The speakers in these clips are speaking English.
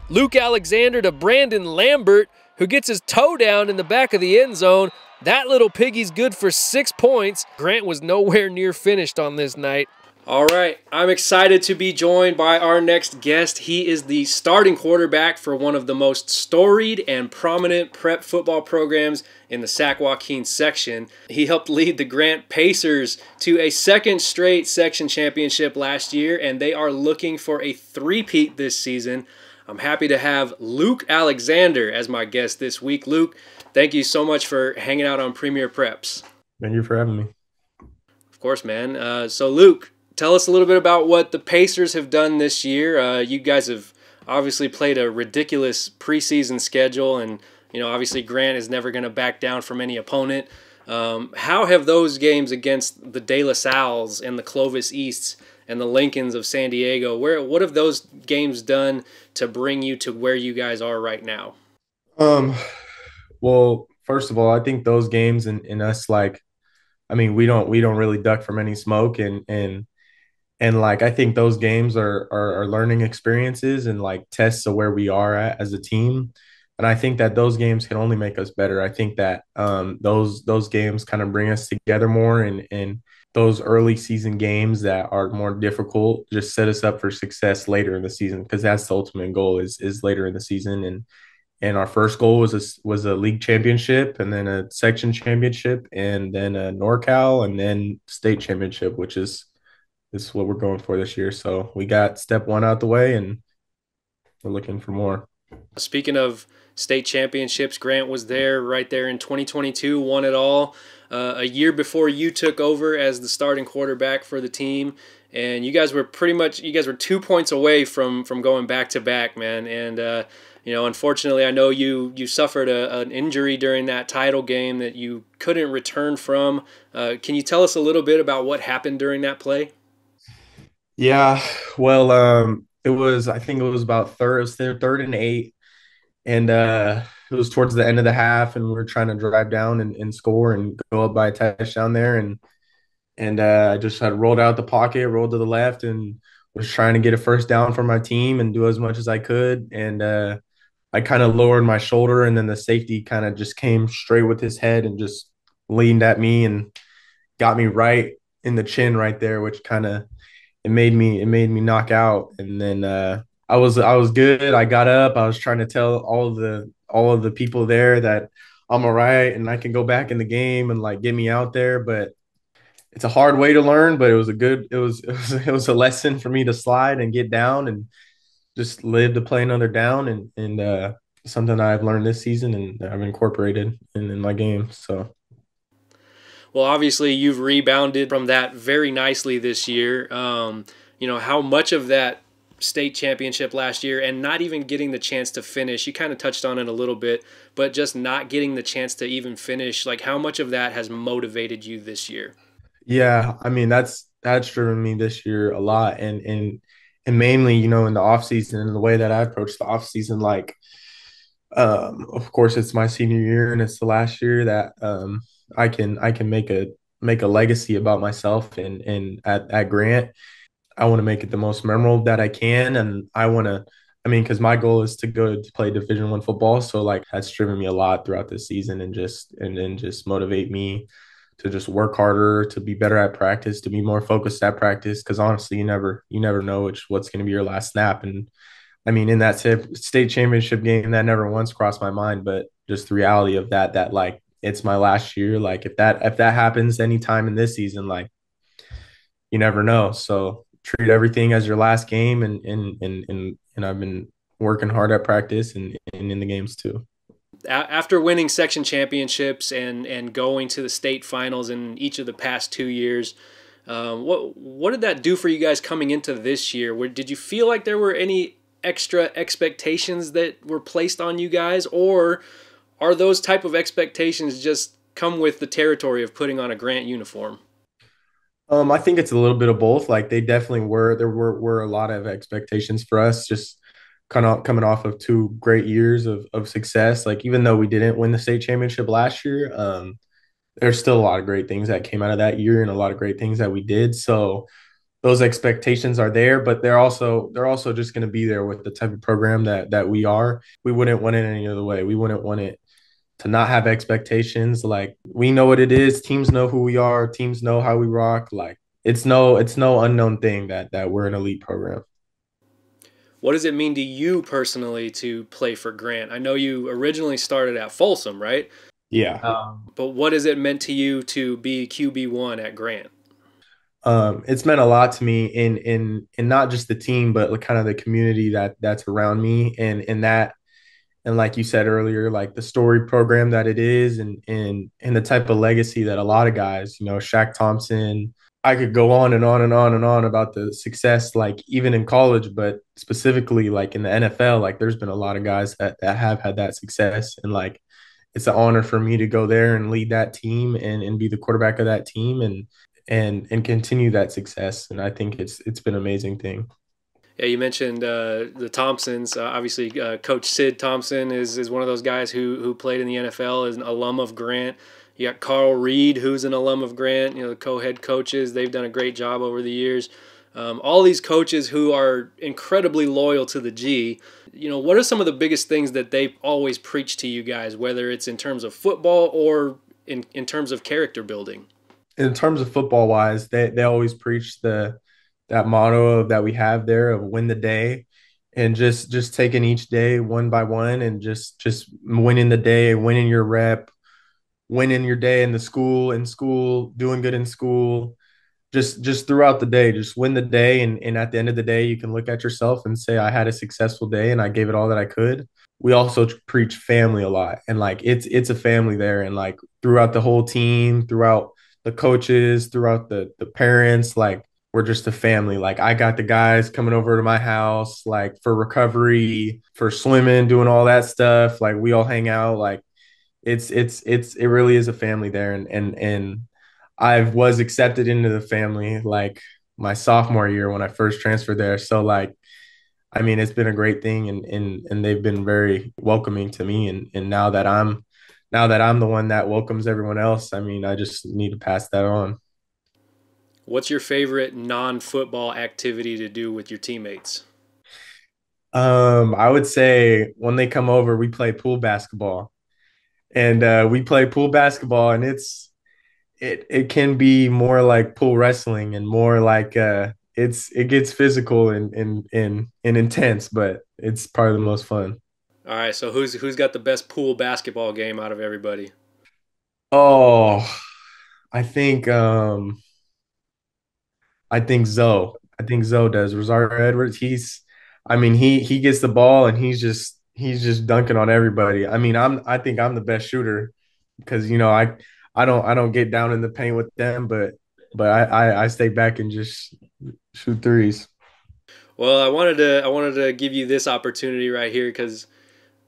Luke Alexander to Brandon Lambert, who gets his toe down in the back of the end zone. That little piggy's good for 6 points. Grant was nowhere near finished on this night. All right, I'm excited to be joined by our next guest. He is the starting quarterback for one of the most storied and prominent prep football programs in the SAC-JOAQUIN section. He helped lead the Grant Pacers to a second straight section championship last year, and they are looking for a three-peat this season. I'm happy to have Luke Alexander as my guest this week. Luke, thank you so much for hanging out on Premier Preps. Thank you for having me. Of course, man. So Luke, tell us a little bit about what the Pacers have done this year. You guys have obviously played a ridiculous preseason schedule, and obviously Grant is never going to back down from any opponent. How have those games against the De La Salles and the Clovis Easts and the Lincolns of San Diego, what have those games done to bring you to where you guys are right now? Well, first of all, I think those games and us, we don't really duck from any smoke, and I think those games are learning experiences and tests of where we are at as a team. And I think that those games can only make us better. I think that those games kind of bring us together more, and those early season games that are more difficult just set us up for success later in the season, because that's the ultimate goal is later in the season. And our first goal was a league championship, and then a section championship, and then a NorCal, and then state championship, which is what we're going for this year. So we got step one out the way, and we're looking for more. Speaking of state championships, Grant was right there in 2022, won it all. A year before you took over as the starting quarterback for the team, and you guys were 2 points away from going back to back, man. And unfortunately, I know you suffered an injury during that title game that you couldn't return from. Can you tell us a little bit about what happened during that play? Yeah, well, I think it was about third. It was their 3rd and 8, and it was towards the end of the half, and we were trying to drive down and score and go up by a touchdown there, and I just had rolled out the pocket, rolled to the left, and was trying to get a first down for my team and do as much as I could. And I kind of lowered my shoulder, and then the safety kind of just came straight with his head and just leaned at me and got me right in the chin right there, which kind of it made me knock out. And then I was good. I got up. I was trying to tell all of the people there that I'm all right and I can go back in the game and get me out there. But it's a hard way to learn, but it was a lesson for me to slide and get down and just live to play another down, and something I've learned this season and I've incorporated in my game. So. Well, obviously, you've rebounded from that very nicely this year. How much of that state championship last year and not even getting the chance to finish, you kind of touched on it a little bit, but just not getting the chance to even finish, how much of that has motivated you this year? Yeah, that's driven me this year a lot, and mainly, in the off season and the way that I approach the off season, of course, it's my senior year and it's the last year that I can make a legacy about myself, and at Grant, I want to make it the most memorable that I can, and because my goal is to go to play Division I football, so that's driven me a lot throughout this season, and just motivate me to just work harder, to be better at practice, to be more focused at practice, because honestly, you never know what's going to be your last snap. And in that state championship game, that never once crossed my mind, but just the reality of that it's my last year. If that happens anytime in this season, you never know. So treat everything as your last game, and I've been working hard at practice and in the games too. After winning section championships and going to the state finals in each of the past 2 years, what did that do for you guys coming into this year? Did you feel like there were any extra expectations that were placed on you guys, or are those type of expectations just come with the territory of putting on a Grant uniform? I think it's a little bit of both. They definitely were. There were a lot of expectations for us, just kind of coming off of 2 great years of success. Even though we didn't win the state championship last year, there's still a lot of great things that came out of that year and a lot of great things that we did. So those expectations are there, but they're also just going to be there with the type of program that we are. We wouldn't want it any other way. We wouldn't want it to not have expectations. Like we know what it is. Teams know who we are. Teams know how we rock. Like it's no unknown thing that we're an elite program. What does it mean to you personally to play for Grant? I know you originally started at Folsom, right? Yeah. But what has it meant to you to be QB1 at Grant? It's meant a lot to me in not just the team, but like kind of the community that's around me, and that, and like you said earlier, like the story program that it is, and the type of legacy that a lot of guys, Shaq Thompson. I could go on and on and on and on about the success, like even in college, but specifically like in the NFL, like there's been a lot of guys that have had that success, and like it's an honor for me to go there and lead that team and be the quarterback of that team and continue that success. And I think it's been an amazing thing. Yeah, you mentioned the Thompsons. Obviously, Coach Sid Thompson is one of those guys who played in the NFL, is an alum of Grant. You got Carl Reed, who's an alum of Grant. The co-head coaches, they've done a great job over the years. All these coaches who are incredibly loyal to the G. What are some of the biggest things that they always preach to you guys, whether it's in terms of football or in terms of character building? In terms of football wise, they always preach that motto that we have there of win the day, and just taking each day one by one, and just winning the day, winning your rep, winning your day in school, doing good in school, just throughout the day, just win the day, and at the end of the day you can look at yourself and say I had a successful day and I gave it all that I could. We also preach family a lot, and like it's a family there, and like throughout the whole team, throughout the coaches, throughout the parents, like we're just a family. Like I got the guys coming over to my house like for recovery, for swimming, doing all that stuff. Like we all hang out. Like it really is a family there, and I was accepted into the family like my sophomore year when I first transferred there. So like I mean it's been a great thing, and they've been very welcoming to me, and now that I'm the one that welcomes everyone else, I mean I just need to pass that on. What's your favorite non-football activity to do with your teammates? I would say when they come over, we play pool basketball, and we play pool basketball, and it can be more like pool wrestling and more like it gets physical and intense, but it's probably the most fun. All right, so who's got the best pool basketball game out of everybody? Oh, I think um I think Zoe does. Rosario Edwards, I mean he gets the ball and he's just dunking on everybody. I mean I think I'm the best shooter because I don't get down in the paint with them, but I stay back and just shoot threes. Well, I wanted to give you this opportunity right here because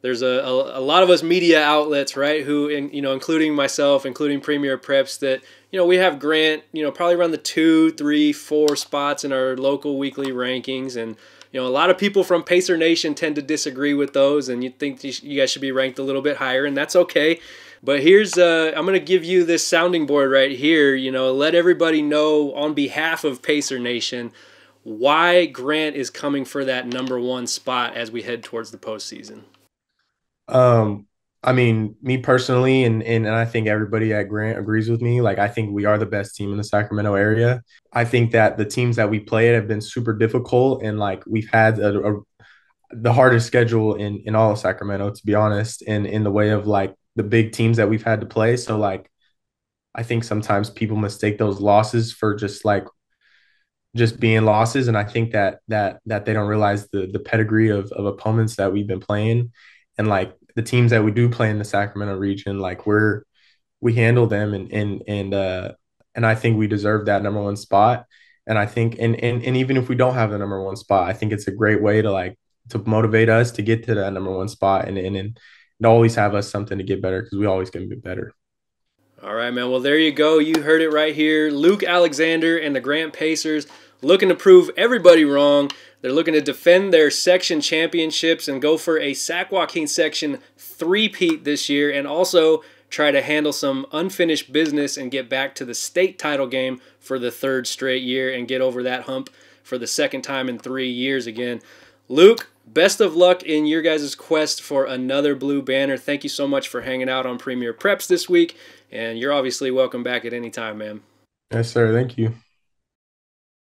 there's a lot of us media outlets, right, who, including myself, including Premier Preps, that, we have Grant, probably around the 2, 3, 4 spots in our local weekly rankings. And, a lot of people from Pacer Nation tend to disagree with those, and you think you guys should be ranked a little bit higher, and that's okay. But I'm going to give you this sounding board right here, let everybody know on behalf of Pacer Nation why Grant is coming for that #1 spot as we head towards the postseason. Um, I mean, me personally, and I think everybody at Grant agrees with me. Like, I think we are the best team in the Sacramento area. I think that the teams that we played have been super difficult, and like we've had the hardest schedule in all of Sacramento, to be honest, in the way of like the big teams that we've had to play. So like, I think sometimes people mistake those losses for just being losses, and I think that they don't realize the pedigree of opponents that we've been playing, and like the teams that we do play in the Sacramento region, like we handle them, and I think we deserve that #1 spot. And I think and even if we don't have the #1 spot, I think it's a great way to motivate us to get to that #1 spot, and always have us something to get better because we always can be better. All right, man. Well, there you go. You heard it right here. Luke Alexander and the Grant Pacers looking to prove everybody wrong. They're looking to defend their section championships and go for a SAC-JOAQUIN section three-peat this year, and also try to handle some unfinished business and get back to the state title game for the 3rd straight year and get over that hump for the 2nd time in 3 years again. Luke, best of luck in your guys' quest for another blue banner. Thank you so much for hanging out on Premier Preps this week, and you're obviously welcome back at any time, man. Yes, sir. Thank you.